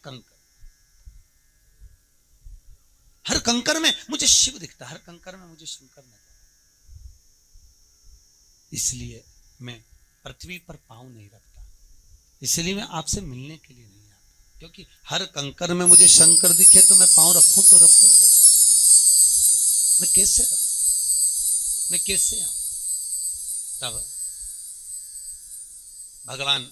कंकर, हर कंकर में मुझे शिव दिखता, हर कंकर में मुझे शंकर नजर। इसलिए मैं पृथ्वी पर पांव नहीं रखता, इसलिए मैं आपसे मिलने के लिए नहीं आता, क्योंकि हर कंकर में मुझे शंकर दिखे तो मैं पांव रखूं तो रखूं कैसे? मैं कैसे रखूं? मैं कैसे आऊं? तब भगवान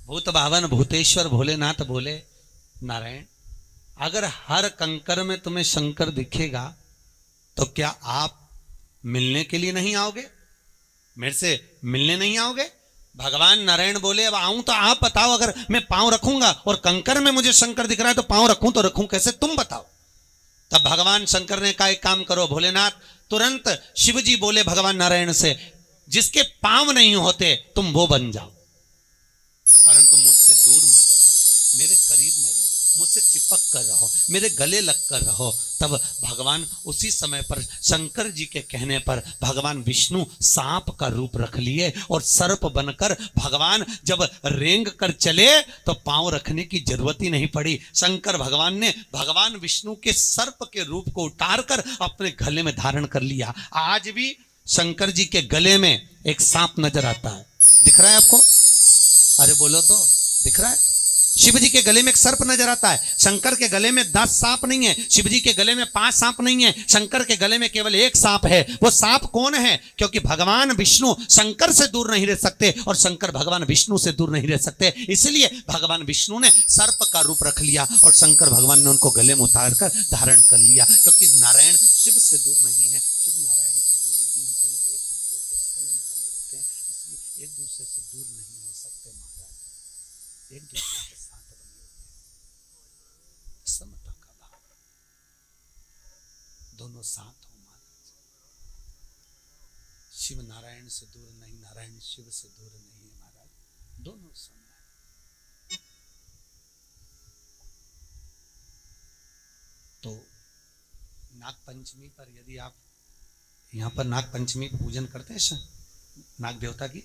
भूत भावन भूतेश्वर भोलेनाथ बोले, नारायण, अगर हर कंकर में तुम्हें शंकर दिखेगा तो क्या आप मिलने के लिए नहीं आओगे? मेरे से मिलने नहीं आओगे? भगवान नारायण बोले, अब आऊं तो आप बताओ, अगर मैं पांव रखूंगा और कंकर में मुझे शंकर दिख रहा है तो पांव रखूं तो रखूं कैसे, तुम बताओ। तब भगवान शंकर ने कहा, एक काम करो भोलेनाथ। तुरंत शिवजी बोले भगवान नारायण से, जिसके पांव नहीं होते तुम वो बन जाओ, परंतु मुझसे दूर मत रहो, मेरे करीब में रहो, मुझसे चिपक कर रहो, मेरे गले लग कर रहो। तब भगवान उसी समय पर शंकर जी के कहने पर भगवान विष्णु सांप का रूप रख लिए और सर्प बनकर भगवान जब रेंग कर चले तो पांव रखने की जरूरत ही नहीं पड़ी। शंकर भगवान ने भगवान विष्णु के सर्प के रूप को उतार कर अपने गले में धारण कर लिया। आज भी शंकर जी के गले में एक सांप नजर आता है, दिख रहा है आपको? अरे बोलो तो, दिख रहा है? शिव जी के गले में एक सर्प नजर आता है, शंकर के गले में 10 सांप नहीं है, शिव जी के गले में 5 सांप नहीं है, शंकर के गले में केवल एक सांप है। वो सांप कौन है? क्योंकि भगवान विष्णु शंकर से दूर नहीं रह सकते और शंकर भगवान विष्णु से दूर नहीं रह सकते, इसलिए भगवान विष्णु ने सर्प का रूप रख लिया और शंकर भगवान ने उनको गले में उतार कर धारण कर लिया। क्योंकि नारायण शिव से दूर नहीं है, शिव नारायण से दूर नहीं है, दोनों एक दूसरे के संग में बने रहते हैं, इसलिए एक दूसरे से दूर नहीं हो सकते महाराज, एक दूसरे के साथ बने हुए समता का भाव, दोनों साथ हो महाराज। शिव नारायण से दूर नहीं, नारायण शिव से दूर नहीं है महाराज, दोनों सम है। तो नाग पंचमी पर यदि आप यहाँ पर नाग पंचमी पूजन करते हैं नाग देवता की,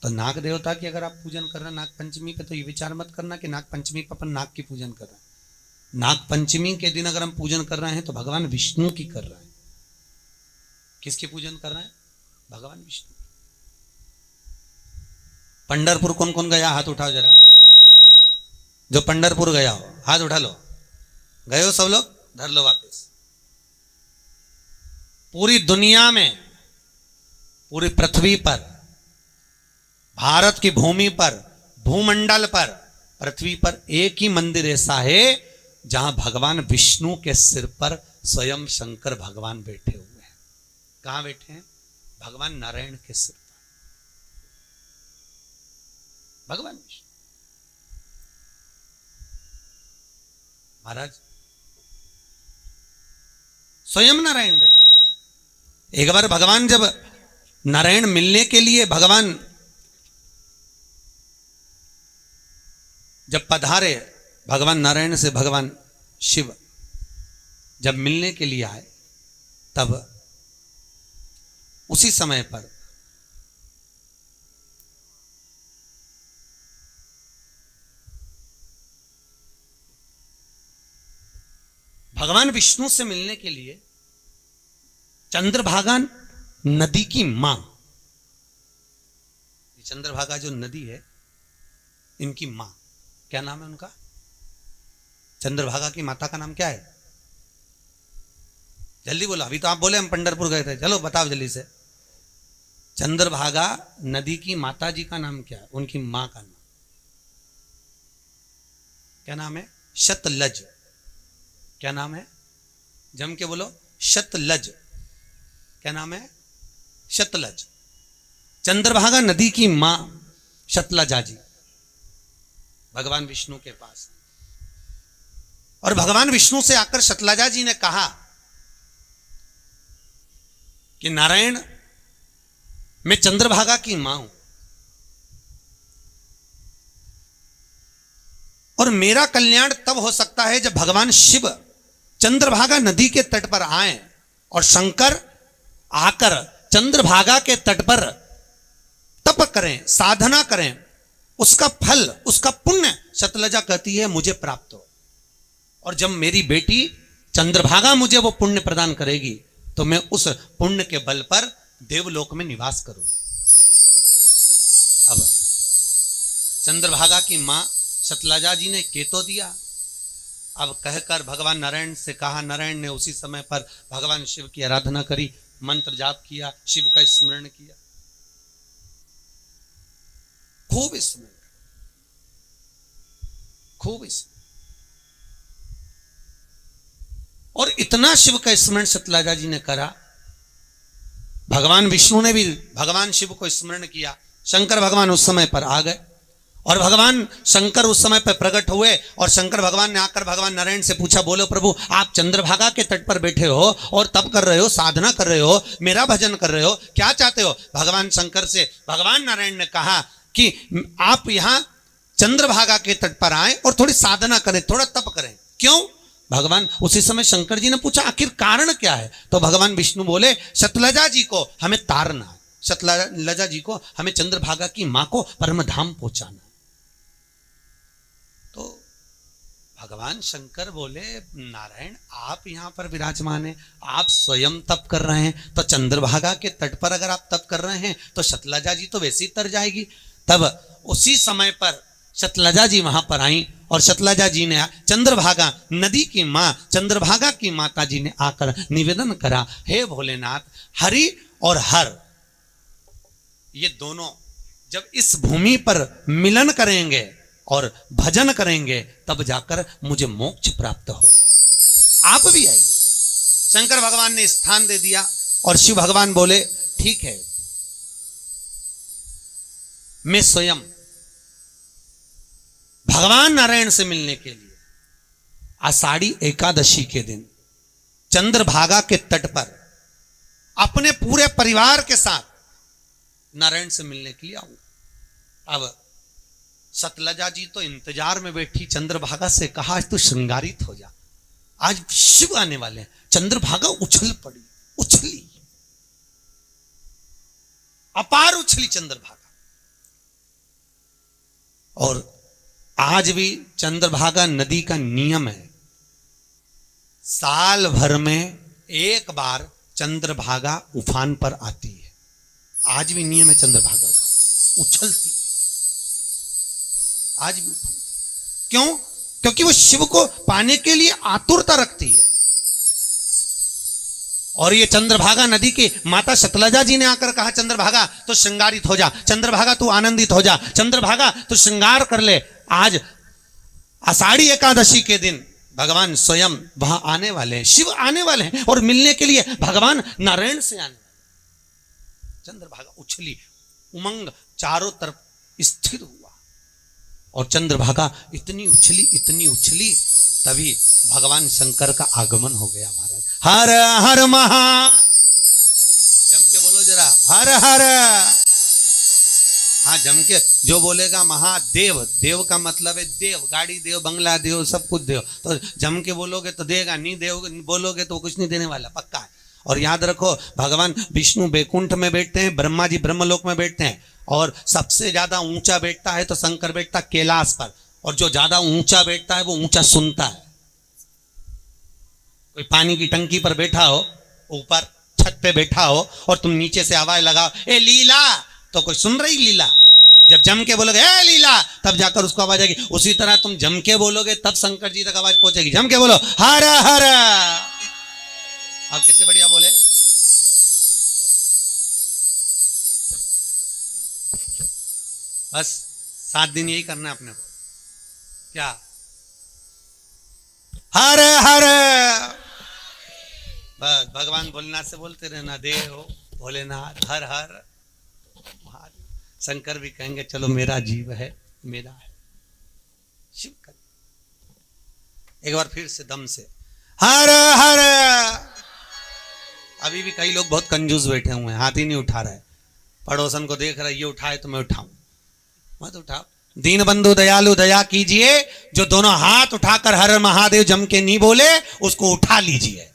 तो नाग देवता की अगर आप पूजन कर रहे हैं नाग पंचमी पे, तो ये विचार मत करना कि नाग पंचमी पर अपन नाग की पूजन कर रहे हैं। नाग पंचमी के दिन अगर हम पूजन कर रहे हैं तो भगवान विष्णु की कर रहे हैं। किसकी पूजन कर रहे हैं? भगवान विष्णु। पंढरपुर कौन कौन गया? हाथ उठाओ जरा, जो पंढरपुर गया हो हाथ उठा लो। गए हो सब लोग? धर लो वापस। पूरी दुनिया में, पूरी पृथ्वी पर, भारत की भूमि पर, भूमंडल पर, पृथ्वी पर एक ही मंदिर ऐसा है जहां भगवान विष्णु के सिर पर स्वयं शंकर भगवान बैठे हुए हैं। कहां बैठे हैं? भगवान नारायण के सिर पर भगवान विष्णु महाराज स्वयं नारायण बैठे। एक बार भगवान जब नारायण मिलने के लिए भगवान जब पधारे, भगवान नारायण से भगवान शिव जब मिलने के लिए आए, तब उसी समय पर भगवान विष्णु से मिलने के लिए चंद्रभागा नदी की मां, चंद्रभागा जो नदी है इनकी मां, क्या नाम है उनका? चंद्रभागा की माता का नाम क्या है? जल्दी बोलो, अभी तो आप बोले हम पंढरपुर गए थे, चलो बताओ जल्दी से। चंद्रभागा नदी की माता जी का नाम क्या है? उनकी मां का नाम क्या नाम है? शतलज। क्या नाम है? जम के बोलो, शतलज। क्या नाम है? शतलज। चंद्रभागा नदी की मां शतलजा जी भगवान विष्णु के पास, और भगवान विष्णु से आकर शतलजा जी ने कहा कि नारायण, मैं चंद्रभागा की मां हूं और मेरा कल्याण तब हो सकता है जब भगवान शिव चंद्रभागा नदी के तट पर आए और शंकर आकर चंद्रभागा के तट पर तप करें, साधना करें, उसका फल, उसका पुण्य शतलजा कहती है मुझे प्राप्त हो, और जब मेरी बेटी चंद्रभागा मुझे वो पुण्य प्रदान करेगी तो मैं उस पुण्य के बल पर देवलोक में निवास करूं। अब चंद्रभागा की मां शतलजा जी ने केतो दिया। अब कहकर भगवान नारायण से कहा, नारायण ने उसी समय पर भगवान शिव की आराधना करी, मंत्र जाप किया, शिव का स्मरण किया, खूब स्मरण, खूब स्मरण, और इतना शिव का स्मरण शतलजा जी ने करा। भगवान विष्णु ने भी भगवान शिव को स्मरण किया। शंकर भगवान उस समय पर आ गए और भगवान शंकर उस समय पर प्रकट हुए, और शंकर भगवान ने आकर भगवान नारायण से पूछा, बोलो प्रभु आप चंद्रभागा के तट पर बैठे हो और तप कर रहे हो, साधना कर रहे हो, मेरा भजन कर रहे हो, क्या चाहते हो? भगवान शंकर से भगवान नारायण ने कहा कि आप यहां चंद्रभागा के तट पर आए और थोड़ी साधना करें, थोड़ा तप करें। क्यों? भगवान उसी समय शंकर जी ने पूछा आखिर कारण क्या है? तो भगवान विष्णु बोले शतलजा जी को हमें तारना है, शतलजा जी को हमें चंद्रभागा की मां को परम धाम पहुंचाना। तो भगवान शंकर बोले नारायण आप यहां पर विराजमान हैं, आप स्वयं तप कर रहे हैं, तो चंद्रभागा के तट पर अगर आप तप कर रहे हैं तो शतलजा जी तो वैसे ही तर जाएगी। तब उसी समय पर शतलजा जी वहां पर आई और शतलजा जी ने चंद्रभागा नदी की मां चंद्रभागा की माता जी ने आकर निवेदन करा, हे भोलेनाथ, हरि और हर ये दोनों जब इस भूमि पर मिलन करेंगे और भजन करेंगे तब जाकर मुझे मोक्ष प्राप्त होगा, आप भी आइए। शंकर भगवान ने स्थान दे दिया और शिव भगवान बोले ठीक है, मैं स्वयं भगवान नारायण से मिलने के लिए आषाढ़ी एकादशी के दिन चंद्रभागा के तट पर अपने पूरे परिवार के साथ नारायण से मिलने के लिए आऊंगा। अब शतलजा जी तो इंतजार में बैठी, चंद्रभागा से कहा आज तू श्रृंगारित हो जा, आज शिव आने वाले हैं। चंद्रभागा उछल पड़ी, उछली, अपार उछली चंद्रभागा। और आज भी चंद्रभागा नदी का नियम है, साल भर में एक बार चंद्रभागा उफान पर आती है। आज भी नियम है चंद्रभागा का, उछलती है आज भी उफान। क्यों? क्योंकि वो शिव को पाने के लिए आतुरता रखती है। और ये चंद्रभागा नदी की माता शतलजा जी ने आकर कहा चंद्रभागा तो श्रृंगारित हो जा, चंद्रभागा तू आनंदित हो जा, चंद्रभागा तू श्रृंगार कर ले। आज आषाढ़ी एकादशी के दिन भगवान स्वयं वहां आने वाले हैं, शिव आने वाले हैं और मिलने के लिए भगवान नारायण से आने वाले। चंद्रभागा उछली, उमंग चारों तरफ स्थिर हुआ और चंद्रभागा इतनी उछली तभी भगवान शंकर का आगमन हो गया। महाराज हर हर महा, जम के बोलो जरा, हर हर। हाँ जम के जो बोलेगा महादेव, देव का मतलब है देव, गाड़ी देव, बंगला देव, सब कुछ देव। तो जम के बोलोगे तो देगा, नहीं देव बोलोगे तो कुछ नहीं देने वाला, पक्का है। और याद रखो भगवान विष्णु बैकुंठ में बैठते हैं, ब्रह्मा जी ब्रह्मलोक में बैठते हैं, और सबसे ज्यादा ऊंचा बैठता है तो शंकर बैठता कैलाश पर, और जो ज्यादा ऊंचा बैठता है वो ऊंचा सुनता है। कोई पानी की टंकी पर बैठा हो, ऊपर छत पे बैठा हो और तुम नीचे से आवाज लगाओ ए लीला, तो कोई सुन रही लीला? जब जम के बोलोगे ए लीला तब जाकर उसको आवाज आएगी। उसी तरह तुम जम के बोलोगे तब शंकर जी तक आवाज पहुंचेगी। जम के बोलो हर हर। आप कितने बढ़िया बोले। बस 7 दिन यही करना है अपने को, क्या हर हर। बस भगवान भोलेनाथ से बोलते रहना, देव भोलेनाथ हर हर। शंकर भी कहेंगे चलो मेरा जीव है, मेरा है। शिव कर एक बार फिर से दम से हर हर। अभी भी कई लोग बहुत कंजूस बैठे हुए हैं, हाथ ही नहीं उठा रहे। पड़ोसन को देख रहा है, ये उठाए तो मैं उठाऊं, मत उठाओ। दीन बंधु दयालु दया कीजिए, जो दोनों हाथ उठाकर हर महादेव जम के नहीं बोले उसको उठा लीजिए,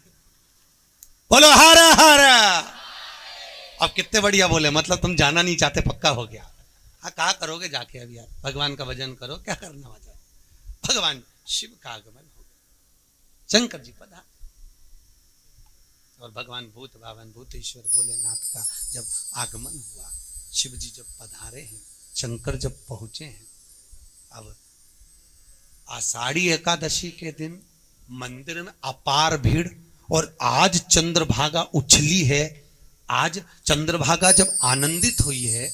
बोलो हर हर। अब कितने बढ़िया बोले, मतलब तुम जाना नहीं चाहते, पक्का हो गया। हाँ कहा करोगे जाके, अब यार भगवान का भजन करो, क्या करना वजह। भगवान शिव का आगमन हो गया। शंकर जी पधारे और भगवान भूत भावन भूतेश्वर भोलेनाथ का जब आगमन हुआ, शिव जी जब पधारे हैं, शंकर जब पहुंचे हैं, अब आषाढ़ी एकादशी के दिन मंदिर में अपार भीड़, और आज चंद्रभागा उछली है। आज चंद्रभागा जब आनंदित हुई है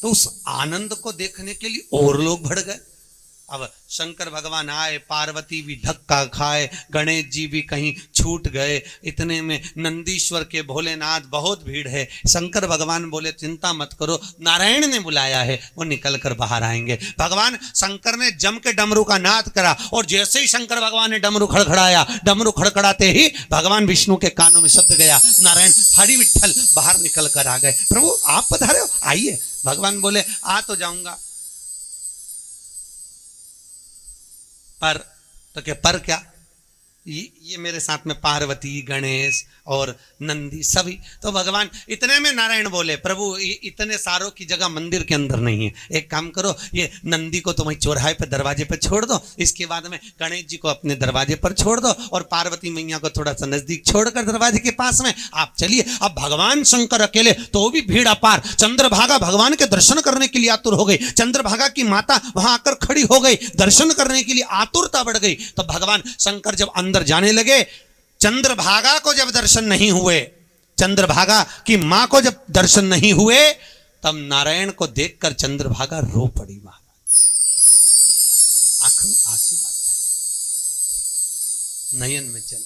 तो उस आनंद को देखने के लिए और लोग बढ़ गए। अब शंकर भगवान आए, पार्वती भी धक्का खाए, गणेश जी भी कहीं छूट गए। इतने में नंदीश्वर के भोलेनाथ बहुत भीड़ है। शंकर भगवान बोले चिंता मत करो, नारायण ने बुलाया है, वो निकल कर बाहर आएंगे। भगवान शंकर ने जम के डमरू का नाद करा, और जैसे ही शंकर भगवान ने डमरू खड़खड़ाया, डमरू खड़खड़ाते ही भगवान विष्णु के कानों में शब्द गया, नारायण हरि विठ्ठल बाहर निकल कर आ गए। प्रभु आप पधारे हो, आइए। भगवान बोले आ तो जाऊंगा, पर क्या, ये मेरे साथ में पार्वती, गणेश और नंदी सभी। तो भगवान इतने में नारायण बोले, प्रभु इतने सारों की जगह मंदिर के अंदर नहीं है, एक काम करो, ये नंदी को तो वहीं चौराहे पे दरवाजे पे छोड़ दो, इसके बाद में गणेश जी को अपने दरवाजे पर छोड़ दो, और पार्वती मैया को थोड़ा सा नजदीक छोड़कर दरवाजे के पास में आप चलिए। अब भगवान शंकर अकेले, तो भी भीड़ अपार। चंद्रभागा भगवान के दर्शन करने के लिए आतुर हो गई। चंद्रभागा की माता वहां आकर खड़ी हो गई, दर्शन करने के लिए आतुरता बढ़ गई। तो भगवान शंकर जब अंदर जाने लगे, चंद्रभागा को जब दर्शन नहीं हुए, चंद्रभागा की मां को जब दर्शन नहीं हुए, तब नारायण को देखकर चंद्रभागा रो पड़ी। महाराज आंख में आंसू भर गए, नयन में जल।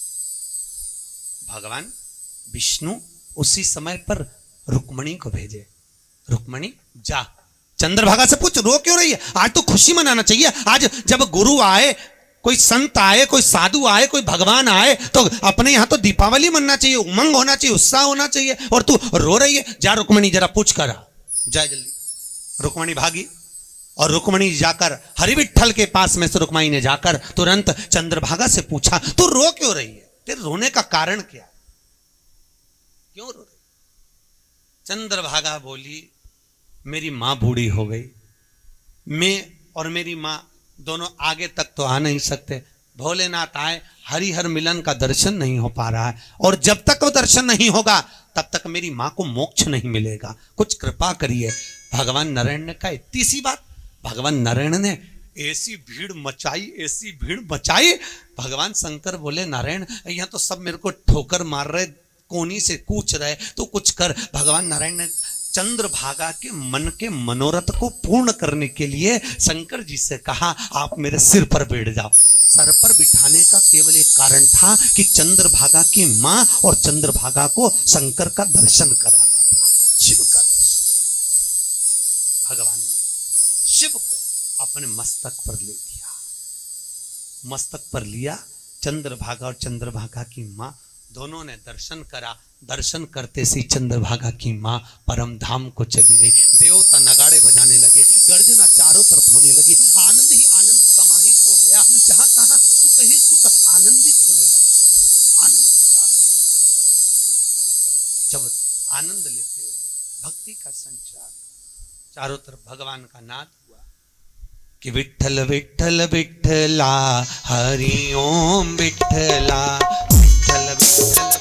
भगवान विष्णु उसी समय पर रुक्मणी को भेजे, रुक्मणी जा चंद्रभागा से पूछ रो क्यों रही है, आज तो खुशी मनाना चाहिए। आज जब गुरु आए, कोई संत आए, कोई साधु आए, कोई भगवान आए, तो अपने यहां तो दीपावली मनना चाहिए, उमंग होना चाहिए, उत्साह होना चाहिए, और तू रो रही है। जा रुक्मणी जरा पूछ कर आ, जा जल्दी। रुक्मणी भागी, और रुक्मणी जाकर हरि विठ्ठल के पास में से रुक्मणी ने जाकर तुरंत चंद्रभागा से पूछा, तू रो क्यों रही है, तेरे रोने का कारण क्या, क्यों रो रही। चंद्रभागा बोली, मेरी मां बूढ़ी हो गई, मैं और मेरी मां दोनों आगे तक तो आ नहीं सकते। भोलेनाथ आए, हरिहर मिलन का दर्शन नहीं हो पा रहा है, और जब तक वो दर्शन नहीं होगा तब तक मेरी मां को मोक्ष नहीं मिलेगा, कुछ कृपा करिए। भगवान नारायण ने कहा इतनी सी बात। भगवान नारायण ने ऐसी भीड़ मचाई, ऐसी भीड़ मचाई। भगवान शंकर बोले, नारायण यहाँ तो सब मेरे को ठोकर मार रहे, कोनी से कूच रहे, तो कुछ कर। भगवान नारायण ने चंद्रभागा के मन के मनोरथ को पूर्ण करने के लिए शंकर जी से कहा, आप मेरे सिर पर बैठ जाओ। सर पर बिठाने का केवल एक कारण था कि चंद्रभागा की मां और चंद्रभागा को शंकर का दर्शन कराना था, शिव का दर्शन। भगवान ने शिव को अपने मस्तक पर ले लिया, मस्तक पर लिया। चंद्रभागा और चंद्रभागा की मां दोनों ने दर्शन करा। दर्शन करते सी चंद्रभागा की मां परम धाम को चली गई। देवता नगाड़े बजाने लगे, गर्जना चारों तरफ होने लगी, आनंद ही आनंद समाहित हो गया। जहां तहां सुख ही सुख आनंदित होने लगा। आनंद चारों, जब आनंद लेते हुए भक्ति का संचार चारों तरफ भगवान का नाद हुआ कि विठ्ठल विठ्ठल विठ्ठला हरि ओम विठ्ठला, विठ्ठल विठ्ठल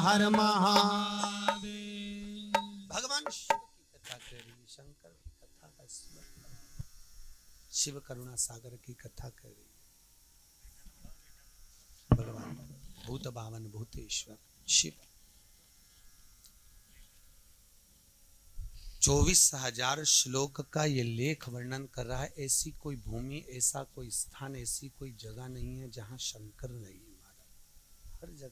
हर महादेव। भगवान शिव की कथा कर रही है, शंकर की कथा का स्मरण कर रही है, शिव करुणा सागर की कथा कर रही है। भगवान भूत भावन भूतेश्वर शिव 24,000 श्लोक का ये लेख वर्णन कर रहा है। ऐसी कोई भूमि, ऐसा कोई स्थान, ऐसी कोई जगह नहीं है जहां शंकर नहीं है महाराज। हर जगह